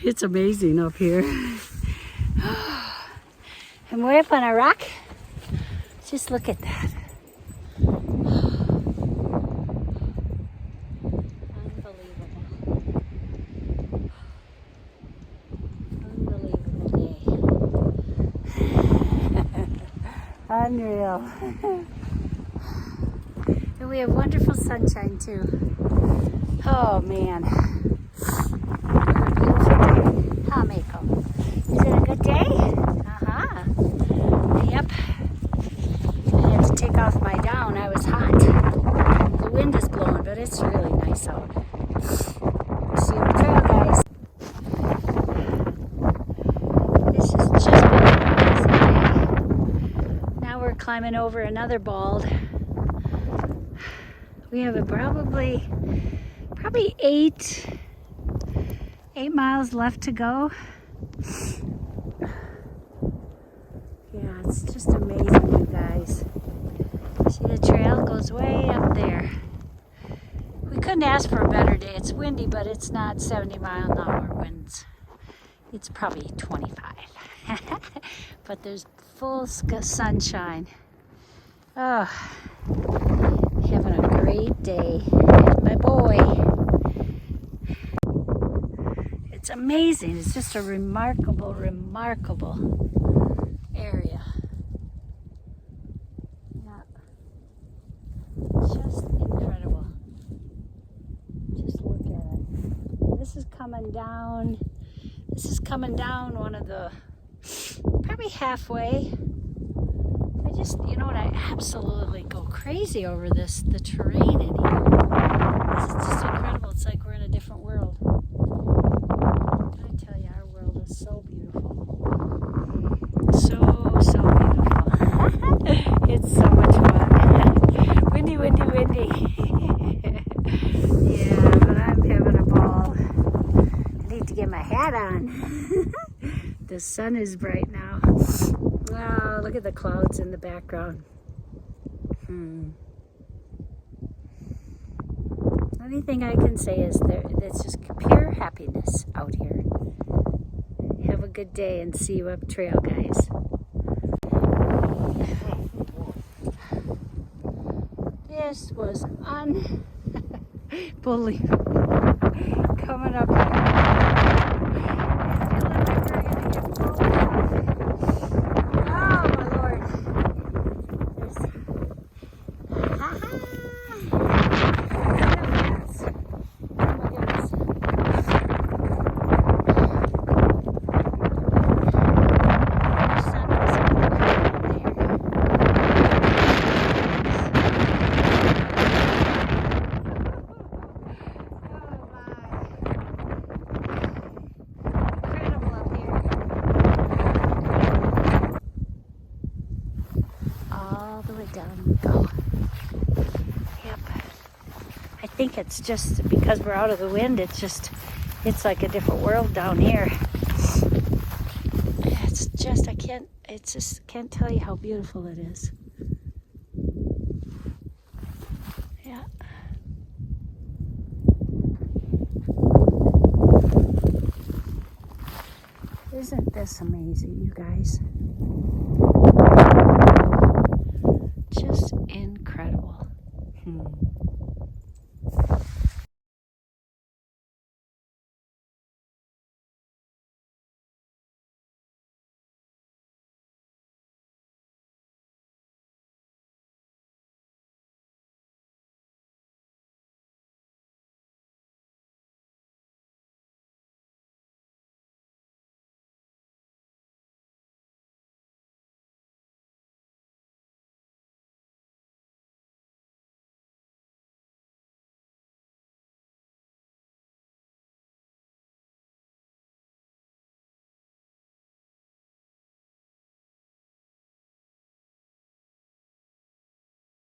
It's amazing up here. I'm way up on a rock. Just look at that. Unreal. And we have wonderful sunshine too. Oh man. Huh, Mako? Is it a good day? Uh-huh. Yep. I had to take off my gown. I was hot. The wind is blowing, but it's really nice out. See you on the trail, guys. This has just been an amazing day. Now we're climbing over another bald. We have probably 8 miles left to go. Yeah, it's just amazing, you guys. See, the trail goes way up there. We couldn't ask for a better day. It's windy, but it's not 70-mile-an-hour winds. It's probably 25. But there's full sunshine. Oh, having a great day. Here's my boy. It's amazing. It's just a remarkable area. Yeah. Just incredible. Just look at it. This is coming down. This is coming down one of the, probably halfway. I just, you know what, I absolutely go crazy over this, the terrain in here. This is just incredible. It's like we're in a different world. I tell you, our world is so beautiful. So beautiful. It's so much fun. Windy. Yeah, but I'm having a ball. I need to get my hat on. The sun is bright now. Wow, look at the clouds in the background. Only thing I can say is it's just pure happiness out here. Have a good day and see you up trail, guys. This was unbelievable. Coming up down we go. Yep. I think it's just because we're out of the wind, it's like a different world down here. It's just, can't tell you how beautiful it is. Yeah. Isn't this amazing, you guys? Just incredible.